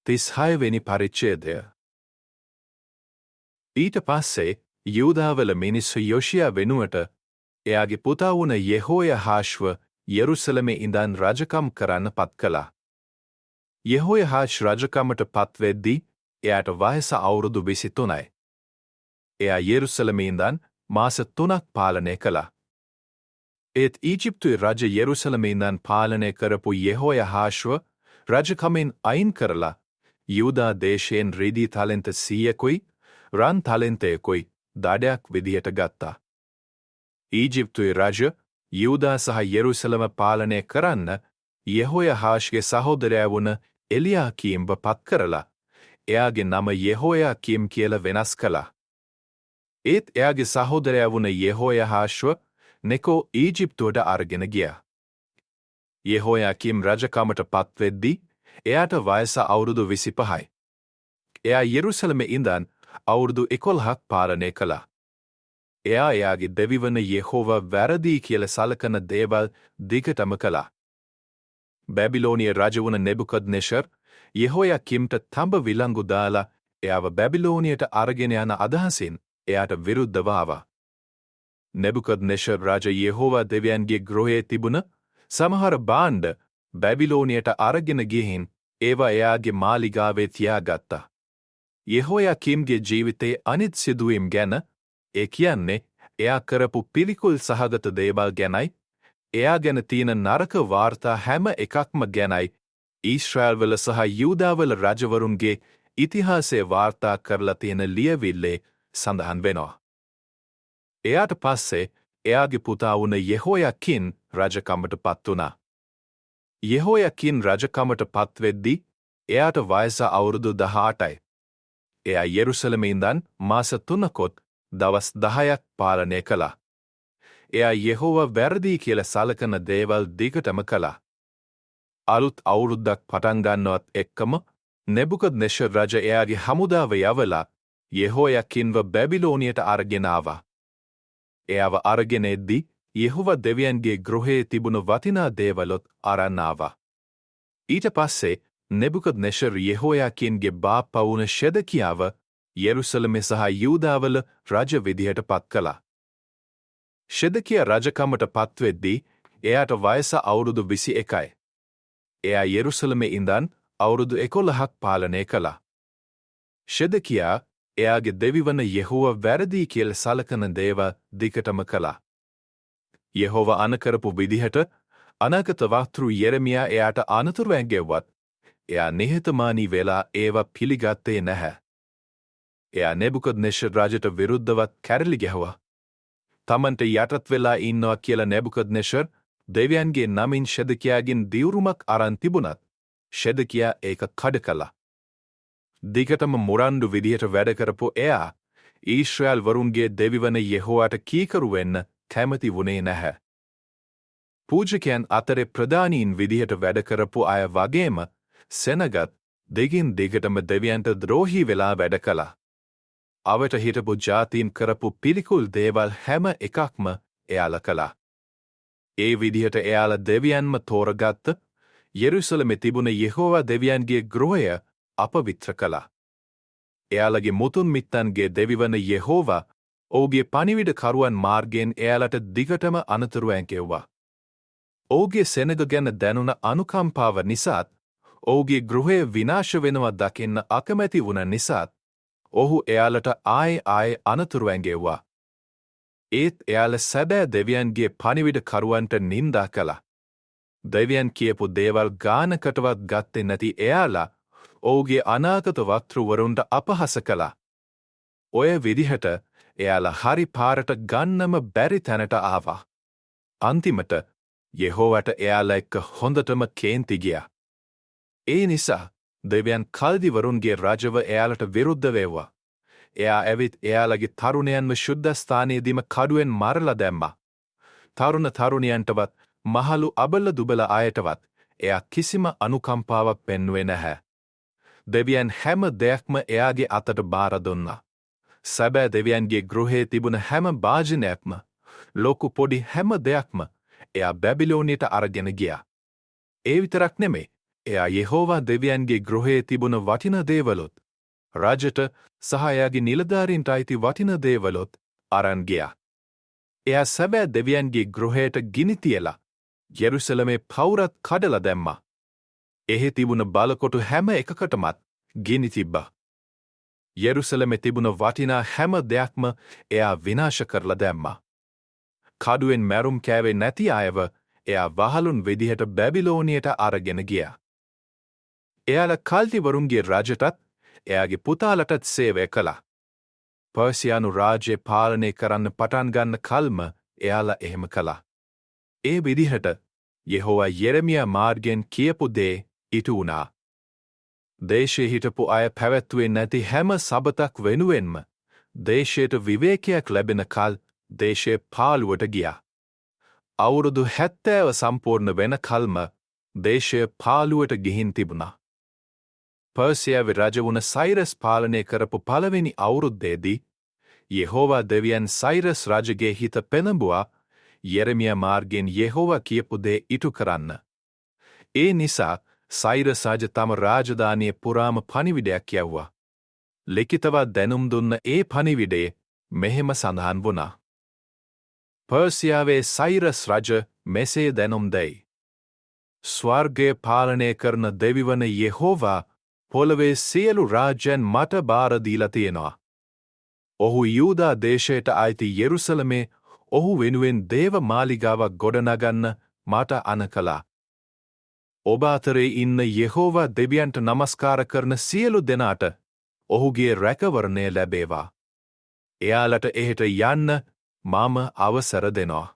36වෙනි පරිච්ඡේදය. ඊට පස්සේ යූදාවල මිනිස්සු යොෂියා වෙනුවට එයාගේ පුතා වුණ යෙහෝයහාෂ්ව යෙරුසලමේ ඉඳන් රජකම් කරන්න පත් කළා. යෙහෝයහාෂ් රජකමට පත්වෙද්දී එයාට වයස අවුරුදු 23යි. එයා යෙරුසලමේ ඉඳන් මාස 3ක් පාලනය කළා. ඒත් ඊජිප්තුවේ රජ යෙරුසලමේ ඉඳන් පාලනය කරපු යෙහෝයහාෂ්ව රජකමෙන් අයින් කරලා යූදා දේශයෙන් රිදී තලෙන්ත 100කුයි රන් තලෙන්තයකුයි දඩයක් විදියට ගත්තා. ඊජිප්තුවේ රජ යූදා සහ යෙරුසලම පාලනය කරන්න යෙහෝයහාෂ්ගේ සහෝදරයා වුණ එලියාකීම්ව පත් කරලා එයාගේ නම යෙහෝයාකීම් කියලා වෙනස් කළා. ඒත් එයාගේ සහෝදරයා වුණ යෙහෝයහාෂ්ව නෙකෝ ඊජිප්තුවට අරගෙන ගියා. යෙහෝයාකීම් රජකමට පත්වෙද්දී එයාට වයස අවුරුදු 25යි. එයා යෙරුසලමේ ඉඳන් අවුරුදු 11ක් පාලනය කළා. එයා එයාගේ දෙවිවන යෙහෝවා වැරදි කියලා සලකන දේවල් දිගටම කළා. බැබිලෝනිය රජ වුණ නෙබුකද්නෙෂර් යෙහෝයාකීම්ට තඹ විලංගු දාලා එයාව බැබිලෝනියට අරගෙන යන අදහසින් එයාට විරුද්ධව ආවා. නෙබුකද්නෙෂර් රජ යෙහෝවා දෙවියන්ගේ ගෘහයේ තිබුණ සමහර භාණ්ඩ බැබිලෝනියට අරගෙන ගිහින් ඒවා එයාගේ මාලිගාවේ තියාගත්තා. යෙහෝයාකීම්ගේ ජීවිතයේ අනිත් සිදුවීම් ගැන, ඒ කියන්නේ එයා කරපු පිළිකුල් සහගත දේවල් ගැනයි, එයා ගැන තියෙන නරක වාර්තා හැම එකක්ම ගැනයි ඊශ්‍රායල්වල සහ යූදාවල රජවරුන්ගේ ඉතිහාසයේ වාර්තා කරලා තියෙන ලියවිල්ලේ සඳහන් වෙනවා. එයාට පස්සේ එයාගේ පුතා වුණ යෙහෝයාකින් රජකමට පත් වුණා. යෙහෝයාකින් රජකමට පත්වෙද්දී එයාට වයස අවුරුදු 18යි. එයා යෙරුසලමේ ඉඳන් මාස 3කොත් දවස් 10ක් පාලනය කළා. එයා යෙහෝවා වැරදි කියලා සලකන දේවල් දිගටම කළා. අලුත් අවුරුද්දක් පටන් ගන්නවත් එක්කම නෙබුකද්නෙෂර් රජ එයාගේ හමුදාව යවලා යෙහෝයාකින්ව බැබිලෝනියට අරගෙන ආවා. එයාව අරගෙන එද්දී යෙහෝවා දෙවියන්ගේ ගෘහයේ තිබුණු වටිනා දේවලුත් අරන් ආවා. ඊට පස්සේ නෙබුකද්නෙෂර් යෙහෝයාකින්ගේ බාප්පා වුණ ෂෙදකියාව යෙරුසලමේ සහ යූදාවල රජ විදිහට පත් කළා. ෂෙදකියා රජකමට පත්වෙද්දී එයාට වයස අවුරුදු 21යි. එයා යෙරුසලමේ ඉඳන් අවුරුදු 11ක් පාලනය කළා. ෂෙදකියා එයාගේ දෙවිවන යෙහෝවා වැරදි කියලා සලකන දේවල් දිගටම කළා. යෙහෝවා අනකරපු විදිහට අනාගත වක්තෘ යෙරමියා එයාට අනතුරු ඇඟෙව්වත් එයා නිහතමානී වෙලා ඒවා පිළිගත්තේ නැහැ. එයා නෙබුකද්නෙෂර් රජට විරුද්ධවත් කැරලි ගැහුවා. තමන්ට යටත් වෙලා ඉන්නවා කියලා නෙබුකද්නෙෂර් දෙවියන්ගේ නමින් ෂෙදකියාගෙන් දිවුරුමක් අරන් තිබුණත් ෂෙදකියා ඒක කඩ කළා. දිගටම මුරණ්ඩු විදිහට වැඩ කරපු එයා ඊශ්‍රායල් වරුන්ගේ දෙවිවන යෙහෝවාට කීකරු වෙන්න කැමති වුණේ නැහැ. පූජකයන් අතරේ ප්‍රධානීන් විදිහට වැඩ කරපු අය වගේම සෙනගත් දිගින් දිගටම දෙවියන්ට ද්‍රෝහී වෙලා වැඩ කළා. අවට හිටපු ජාතීන් කරපු පිළිකුල් දේවල් හැම එකක්ම එයාලා කළා. ඒ විදිහට එයාලා දෙවියන්ම තෝරගත්ත යෙරුසලමේ තිබුණ යෙහෝවා දෙවියන්ගේ ගෘහය අපවිත්‍ර කළා. එයාලගේ මුතුන් මිත්තන්ගේ දෙවිවන යෙහෝවා ඔහුගේ පණිවිඩකරුවන් මාර්ගයෙන් එයාලට දිගටම අනතුරු ඇඟෙව්වා. ඔහුගේ සෙනග ගැන දැනුණ අනුකම්පාව නිසාත් ඔහුගේ ගෘහය විනාශ වෙනවා දකින්න අකමැති වුණ නිසාත් ඔහු එයාලට ආයේ අනතුරු ඇඟෙව්වා. ඒත් එයාලා සැබෑ දෙවියන්ගේ පණිවිඩකරුවන්ට නින්දා කළා. දෙවියන් කියපු දේවල් ගානකටවත් ගත්තේ නැති එයාලා ඔහුගේ අනාගත වක්තෘවරුන්ට අපහාස කළා. ඔය විදිහට එයාලා හරි පාරට ගන්නම බැරි තැනට ආවා. අන්තිමට යෙහෝවාට එයාලා එක්ක හොඳටම කේන්ති ගියා. ඒ නිසා දෙවියන් කල්දිවරුන්ගේ රජව එයාලට විරුද්ධ වෙව්වා. එයා ඇවිත් එයාලගේ තරුණයන්ව ශුද්ධස්ථානයේදීම කඩුවෙන් මරලා දැම්මා. තරුණියන්ටවත් මහලු අබල දුබල අයටවත් එයා කිසිම අනුකම්පාවක් පෙන්වුවේ නැහැ. දෙවියන් හැම දෙයක්ම එයාගේ අතට බාර දුන්නා. සැබෑ දෙවියන්ගේ ගෘහයේ තිබුණ හැම භාජනයක්ම, ලොකු පොඩි හැම දෙයක්ම එයා බැබිලෝනියට අරගෙන ගියා. ඒ විතරක් නෙමෙයි, එයා යෙහෝවා දෙවියන්ගේ ගෘහයේ තිබුණ වටින දේවලුත් රජට සහ එයාගේ නිලධාරීන්ට අයිති වටින දේවලුත් අරන් ගියා. එයා සැබෑ දෙවියන්ගේ ගෘහයට ගිනි තියලා යෙරුසලමේ පවුරත් කඩලා දැම්මා. එහි තිබුණ බලකොටු හැම එකකටමත් ගිනි තිබ්බා. යෙරුසලමේ තිබුණ වටිනා හැම දෙයක්ම එයා විනාශ කරලා දැම්මා. කඩුවෙන් මැරුම් කෑවේ නැති අයව එයා වහලුන් විදිහට බැබිලෝනියට අරගෙන ගියා. එයාලා කල්තිවරුන්ගේ රජටත් එයාගේ පුතාලටත් සේවය කළා. පර්සියානු රාජ්‍ය පාලනය කරන්න පටන් ගන්න කල්ම එයාලා එහෙම කළා. ඒ විදිහට යෙහෝවා යෙරමියා මාර්ගෙන් කියපු දේ ඉටු වුණා. දේශයේ හිටපු අය පැවැත්වුවේ නැති හැම සබතක් වෙනුවෙන්ම දේශයට විවේකයක් ලැබෙන කල් දේශය පාළුවට ගියා. අවුරුදු 70 සම්පූර්ණ වෙන කල්ම දේශය පාළුවට ගිහින් තිබුණා. පර්සියාවේ රජ වුණ සයිරස් පාලනය කරපු පළවෙනි අවුරුද්දේදී යෙහෝවා දෙවියන් සයිරස් රජගේ හිත පෙළඹුවා යෙරමියා මාර්ගෙන් යෙහෝවා කියපු දේ ඉටු කරන්න. ඒ නිසා සයිරස් රජ තම රාජධානිය පුරාම පණිවිඩයක් යැව්වා. ලිඛිතව දැනුම් දුන්න ඒ පණිවිඩයේ මෙහෙම සඳහන් වුණා. පර්සියාවේ සයිරස් රජ මෙසේ දැනුම් දෙයි. ස්වර්ගය පාලනය කරන දෙවිවන යෙහෝවා පොළවේ සියලු රාජ්‍යයන් මට බාර දීලා තියෙනවා. ඔහු යූදා දේශයට අයිති යෙරුසලමේ ඔහු වෙනුවෙන් දේව මාලිගාවක් ගොඩනගන්න මට අණ කළා. ඔබ අතරේ ඉන්න යෙහෝවා දෙවියන්ට නමස්කාර කරන සියලු දෙනාට ඔහුගේ රැකවරණය ලැබේවා. එයාලට එහෙට යන්න මම අවසර දෙනවා.